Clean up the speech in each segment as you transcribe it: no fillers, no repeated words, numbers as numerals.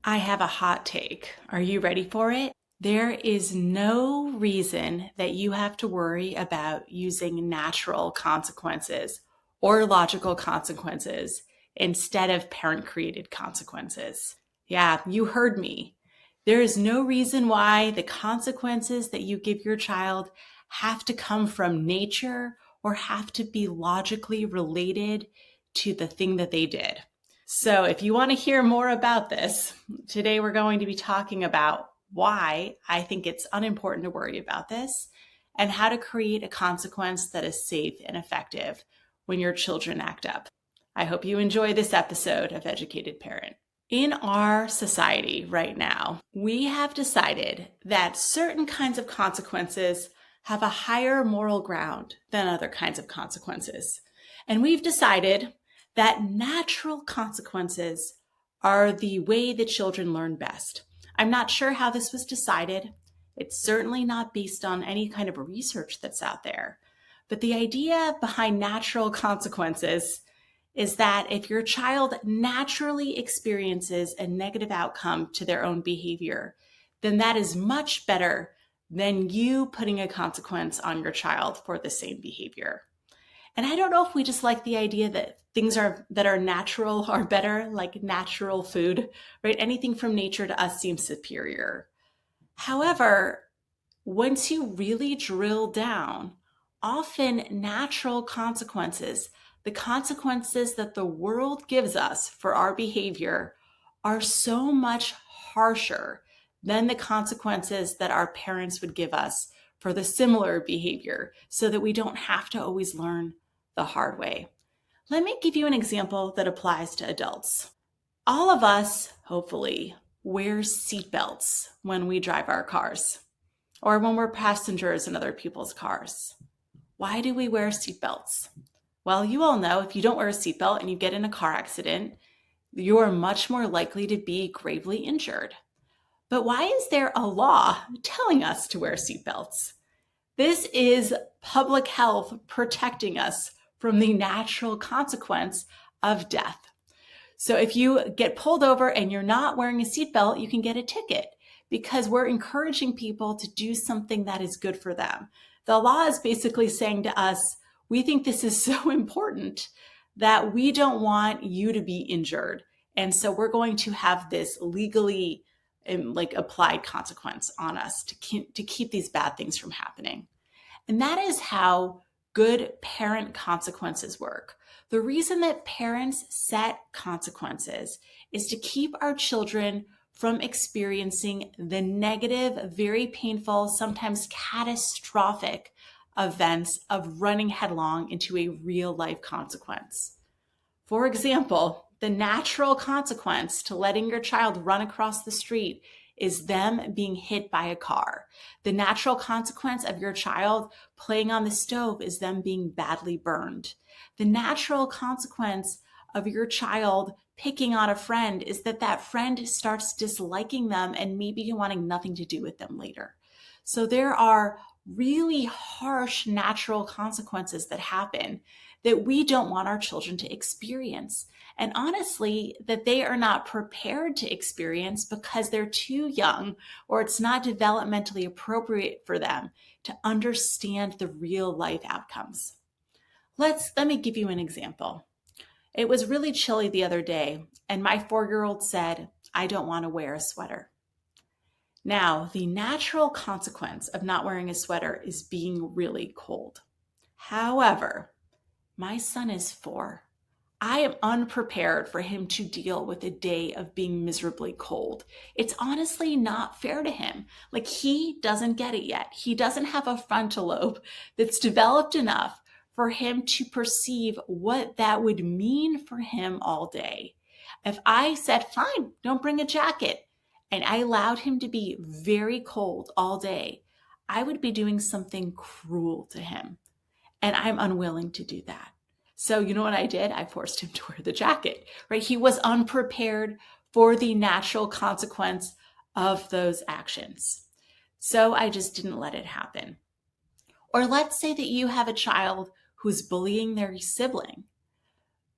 I have a hot take. Are you ready for it? There is no reason that you have to worry about using natural consequences or logical consequences instead of parent created consequences. Yeah, you heard me. There is no reason why the consequences that you give your child have to come from nature or have to be logically related to the thing that they did. So, if you want to hear more about this, today we're going to be talking about why I think it's unimportant to worry about this and how to create a consequence that is safe and effective when your children act up. I hope you enjoy this episode of Educated Parent. In our society right now, we have decided that certain kinds of consequences have a higher moral ground than other kinds of consequences. And we've decided that natural consequences are the way that children learn best. I'm not sure how this was decided. It's certainly not based on any kind of research that's out there. But the idea behind natural consequences is that if your child naturally experiences a negative outcome to their own behavior, then that is much better than you putting a consequence on your child for the same behavior. And I don't know if we just like the idea that that are natural are better, like natural food, right? Anything from nature to us seems superior. However, once you really drill down, often natural consequences, the consequences that the world gives us for our behavior, are so much harsher than the consequences that our parents would give us for the similar behavior, so that we don't have to always learn the hard way. Let me give you an example that applies to adults. All of us, hopefully, wear seatbelts when we drive our cars or when we're passengers in other people's cars. Why do we wear seatbelts? Well, you all know if you don't wear a seatbelt and you get in a car accident, you are much more likely to be gravely injured. But why is there a law telling us to wear seatbelts? This is public health protecting us from the natural consequence of death. So if you get pulled over and you're not wearing a seatbelt, you can get a ticket because we're encouraging people to do something that is good for them. The law is basically saying to us, we think this is so important that we don't want you to be injured. And so we're going to have this legally applied consequence on us to keep these bad things from happening. And that is how good parent consequences work. The reason that parents set consequences is to keep our children from experiencing the negative, very painful, sometimes catastrophic events of running headlong into a real life consequence. For example, the natural consequence to letting your child run across the street is them being hit by a car. The natural consequence of your child playing on the stove is them being badly burned. The natural consequence of your child picking on a friend is that friend starts disliking them and maybe wanting nothing to do with them later. So there are really harsh natural consequences that happen that we don't want our children to experience. And honestly, that they are not prepared to experience because they're too young or it's not developmentally appropriate for them to understand the real life outcomes. Let me give you an example. It was really chilly the other day, and my 4-year-old said, "I don't want to wear a sweater." Now, the natural consequence of not wearing a sweater is being really cold. However, my son is 4. I am unprepared for him to deal with a day of being miserably cold. It's honestly not fair to him. Like, he doesn't get it yet. He doesn't have a frontal lobe that's developed enough for him to perceive what that would mean for him all day. If I said, fine, don't bring a jacket, and I allowed him to be very cold all day, I would be doing something cruel to him. And I'm unwilling to do that. So you know what I did? I forced him to wear the jacket, right? He was unprepared for the natural consequence of those actions. So I just didn't let it happen. Or let's say that you have a child who's bullying their sibling.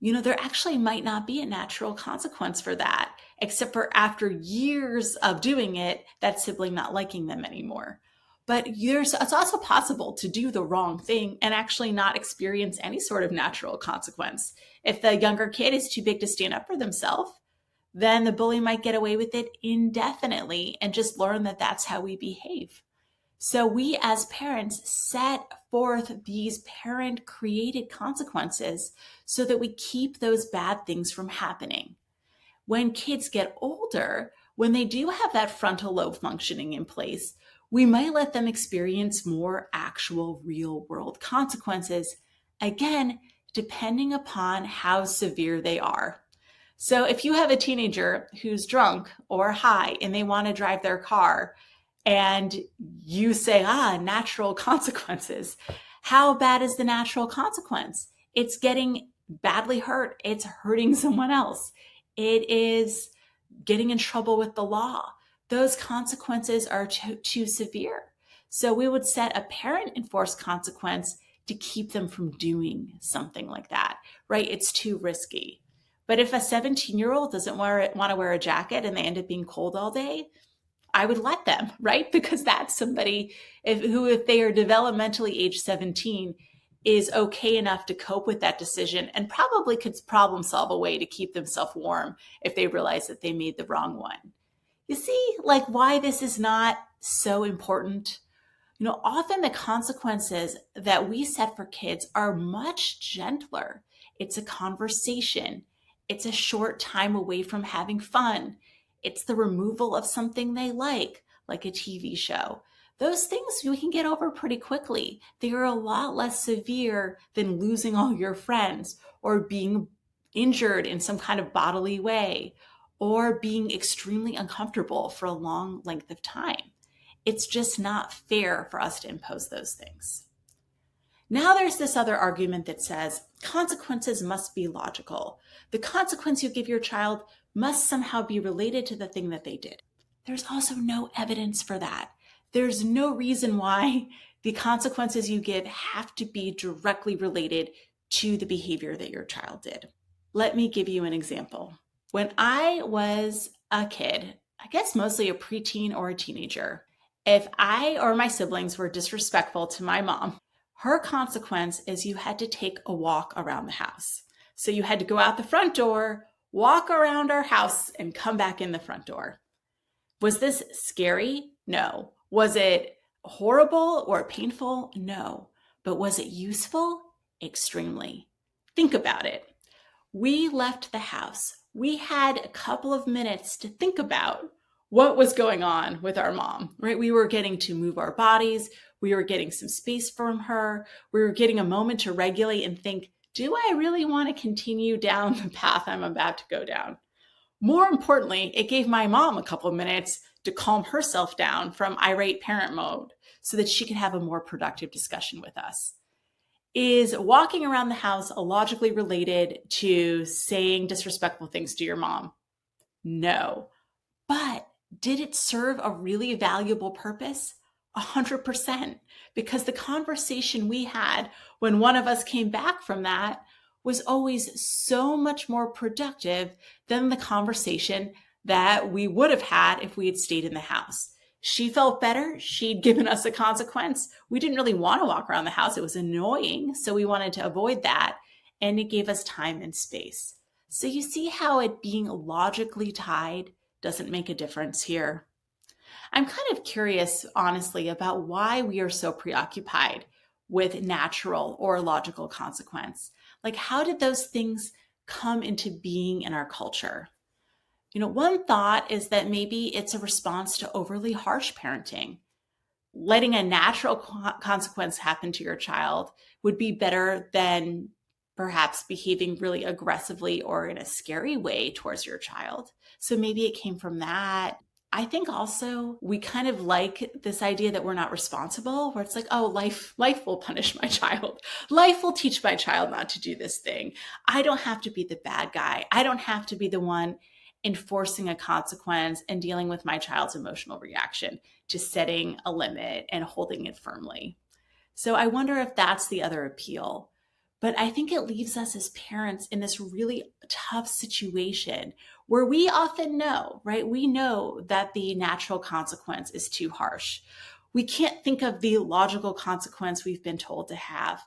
There actually might not be a natural consequence for that, except for after years of doing it, that sibling not liking them anymore. But it's also possible to do the wrong thing and actually not experience any sort of natural consequence. If the younger kid is too big to stand up for themselves, then the bully might get away with it indefinitely and just learn that that's how we behave. So we as parents set forth these parent created consequences so that we keep those bad things from happening. When kids get older, when they do have that frontal lobe functioning in place, we might let them experience more actual real world consequences, again, depending upon how severe they are. So if you have a teenager who's drunk or high and they want to drive their car, and you say, natural consequences. How bad is the natural consequence? It's getting badly hurt. It's hurting someone else. It is getting in trouble with the law. Those consequences are too severe. So we would set a parent enforced consequence to keep them from doing something like that, right? It's too risky. But if a 17-year-old doesn't want to wear a jacket and they end up being cold all day, I would let them, right? Because that's somebody if they are developmentally age 17, is okay enough to cope with that decision and probably could problem solve a way to keep themselves warm if they realize that they made the wrong one. You see, like, why this is not so important? Often the consequences that we set for kids are much gentler. It's a conversation. It's a short time away from having fun. It's the removal of something they like a TV show. Those things we can get over pretty quickly. They are a lot less severe than losing all your friends or being injured in some kind of bodily way or being extremely uncomfortable for a long length of time. It's just not fair for us to impose those things. Now there's this other argument that says consequences must be logical. The consequence you give your child must somehow be related to the thing that they did. There's also no evidence for that. There's no reason why the consequences you give have to be directly related to the behavior that your child did. Let me give you an example. When I was a kid, I guess mostly a preteen or a teenager, if I or my siblings were disrespectful to my mom, her consequence is you had to take a walk around the house. So you had to go out the front door, walk around our house, and come back in the front door. Was this scary? No. Was it horrible or painful? No. But was it useful? Extremely. Think about it. We left the house. We had a couple of minutes to think about what was going on with our mom, right? We were getting to move our bodies. We were getting some space from her. We were getting a moment to regulate and think, do I really want to continue down the path I'm about to go down? More importantly, it gave my mom a couple of minutes to calm herself down from irate parent mode so that she could have a more productive discussion with us. Is walking around the house logically related to saying disrespectful things to your mom? No. But did it serve a really valuable purpose? 100%. Because the conversation we had when one of us came back from that was always so much more productive than the conversation that we would have had if we had stayed in the house. She felt better. She'd given us a consequence. We didn't really want to walk around the house. It was annoying. So we wanted to avoid that. And it gave us time and space. So you see how it being logically tied doesn't make a difference here. I'm kind of curious, honestly, about why we are so preoccupied with natural or logical consequence. Like, how did those things come into being in our culture? One thought is that maybe it's a response to overly harsh parenting. Letting a natural consequence happen to your child would be better than perhaps behaving really aggressively or in a scary way towards your child. So maybe it came from that. I think also we kind of like this idea that we're not responsible, where it's like, oh, life will punish my child. Life will teach my child not to do this thing. I don't have to be the bad guy. I don't have to be the one enforcing a consequence and dealing with my child's emotional reaction to setting a limit and holding it firmly. So I wonder if that's the other appeal. But I think it leaves us as parents in this really tough situation where we often know, right? We know that the natural consequence is too harsh. We can't think of the logical consequence we've been told to have.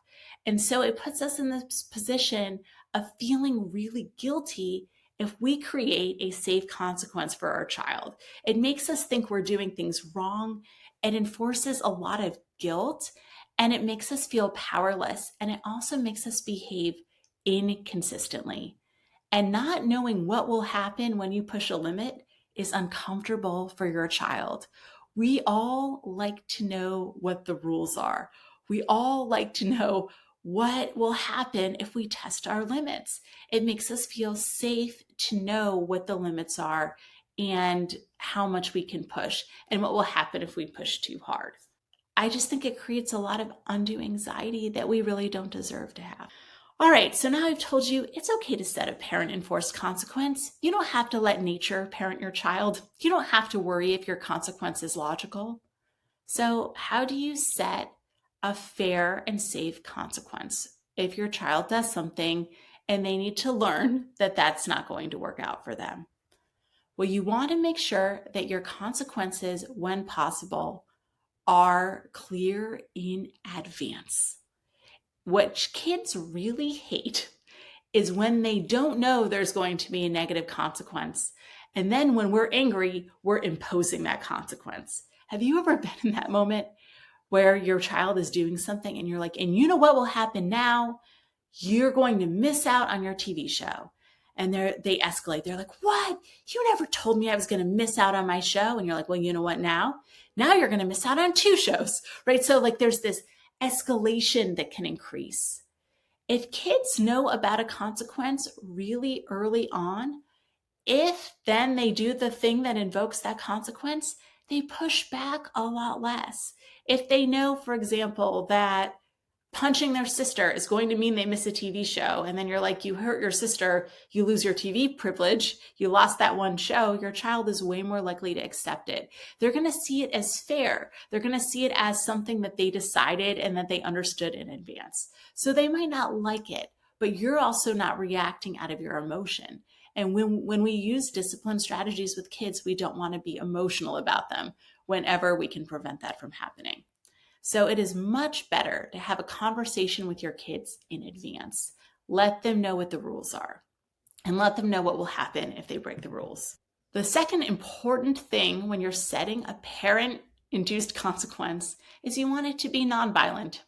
And so it puts us in this position of feeling really guilty if we create a safe consequence for our child. It makes us think we're doing things wrong. It enforces a lot of guilt and it makes us feel powerless. And it also makes us behave inconsistently. And not knowing what will happen when you push a limit is uncomfortable for your child. We all like to know what the rules are. We all like to know what will happen if we test our limits. It makes us feel safe to know what the limits are and how much we can push and what will happen if we push too hard. I just think it creates a lot of undue anxiety that we really don't deserve to have. All right, so now I've told you it's okay to set a parent enforced consequence. You don't have to let nature parent your child. You don't have to worry if your consequence is logical. So, how do you set a fair and safe consequence if your child does something and they need to learn that that's not going to work out for them? Well, you want to make sure that your consequences, when possible, are clear in advance. What kids really hate is when they don't know there's going to be a negative consequence. And then when we're angry, we're imposing that consequence. Have you ever been in that moment where your child is doing something and you're like, and you know what will happen now? You're going to miss out on your TV show. And they escalate. They're like, what? You never told me I was going to miss out on my show. And you're like, well, you know what now? Now you're going to miss out on 2 shows, right? So like there's this escalation that can increase. If kids know about a consequence really early on, if then they do the thing that invokes that consequence, they push back a lot less. If they know, for example, that punching their sister is going to mean they miss a TV show. And then you're like, you hurt your sister, you lose your TV privilege, you lost that one show, your child is way more likely to accept it. They're going to see it as fair. They're going to see it as something that they decided and that they understood in advance. So they might not like it, but you're also not reacting out of your emotion. And when we use discipline strategies with kids, we don't want to be emotional about them whenever we can prevent that from happening. So it is much better to have a conversation with your kids in advance. Let them know what the rules are and let them know what will happen if they break the rules. The second important thing when you're setting a parent-induced consequence is you want it to be nonviolent.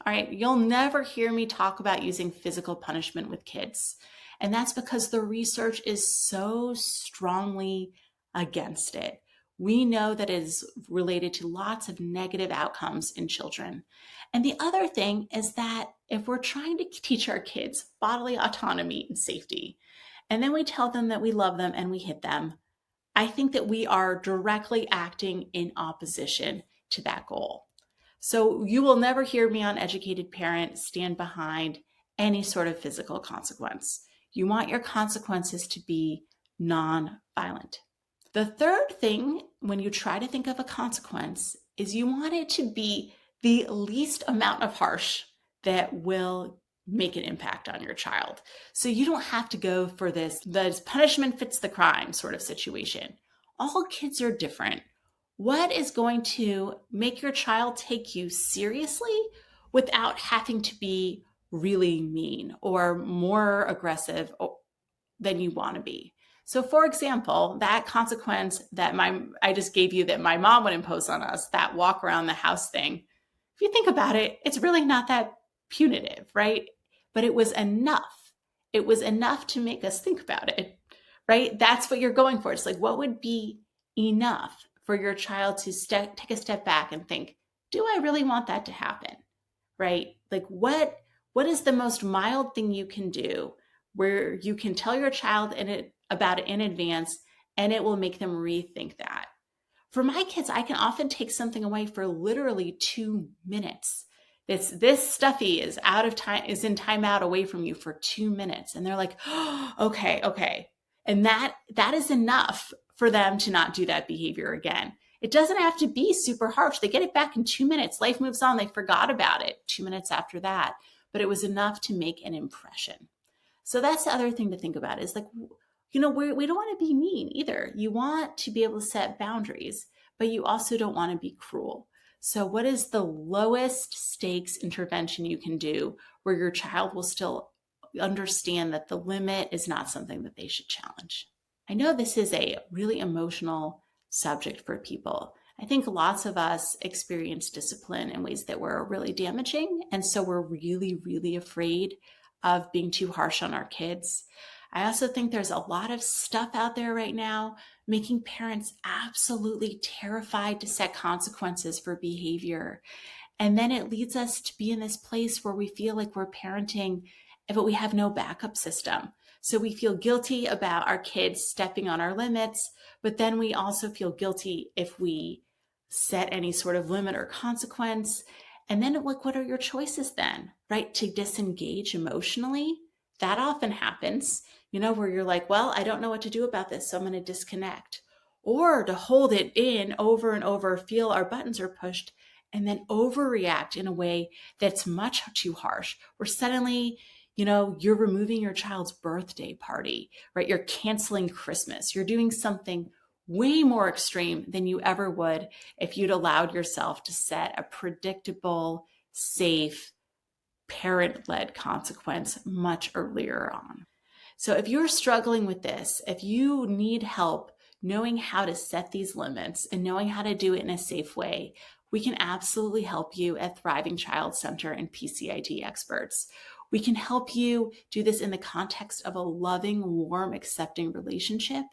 All right, you'll never hear me talk about using physical punishment with kids. And that's because the research is so strongly against it. We know that it is related to lots of negative outcomes in children. And the other thing is that if we're trying to teach our kids bodily autonomy and safety, and then we tell them that we love them and we hit them, I think that we are directly acting in opposition to that goal. So you will never hear me on Educated Parent stand behind any sort of physical consequence. You want your consequences to be non-violent. The third thing when you try to think of a consequence is you want it to be the least amount of harsh that will make an impact on your child. So you don't have to go for this punishment fits the crime sort of situation. All kids are different. What is going to make your child take you seriously without having to be really mean or more aggressive than you want to be? So for example, that consequence that I just gave you that my mom would impose on us, that walk around the house thing, if you think about it, it's really not that punitive, right? But it was enough. It was enough to make us think about it, right? That's what you're going for. It's like, what would be enough for your child to take a step back and think, do I really want that to happen, right? Like what is the most mild thing you can do where you can tell your child about it in advance and it will make them rethink that? For my kids, I can often take something away for literally 2 minutes. This stuffy is out of time, is in timeout away from you for 2 minutes. And they're like, oh, okay. And that is enough for them to not do that behavior again. It doesn't have to be super harsh. They get it back in 2 minutes. Life moves on. They forgot about it 2 minutes after that. but it was enough to make an impression. So that's the other thing to think about is like, we don't want to be mean either. You want to be able to set boundaries, but you also don't want to be cruel. So what is the lowest stakes intervention you can do where your child will still understand that the limit is not something that they should challenge? I know this is a really emotional subject for people. I think lots of us experience discipline in ways that were really damaging. And so we're really, really afraid of being too harsh on our kids. I also think there's a lot of stuff out there right now making parents absolutely terrified to set consequences for behavior. And then it leads us to be in this place where we feel like we're parenting, but we have no backup system. So we feel guilty about our kids stepping on our limits, but then we also feel guilty if we set any sort of limit or consequence. And then, like, what are your choices then, right? To disengage emotionally? That often happens, where you're like, well, I don't know what to do about this, so I'm going to disconnect. Or to hold it in over and over, feel our buttons are pushed, and then overreact in a way that's much too harsh, where suddenly, you're removing your child's birthday party, right? You're canceling Christmas. You're doing something way more extreme than you ever would if you'd allowed yourself to set a predictable, safe, parent-led consequence much earlier on. So if you're struggling with this, if you need help knowing how to set these limits and knowing how to do it in a safe way, we can absolutely help you at Thriving Child Center and PCIT experts. We can help you do this in the context of a loving, warm, accepting relationship.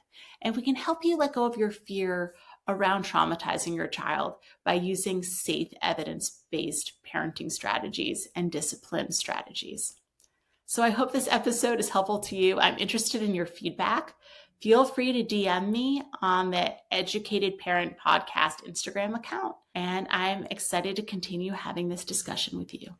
And we can help you let go of your fear around traumatizing your child by using safe, evidence-based parenting strategies and discipline strategies. So I hope this episode is helpful to you. I'm interested in your feedback. Feel free to DM me on the Educated Parent Podcast Instagram account. And I'm excited to continue having this discussion with you.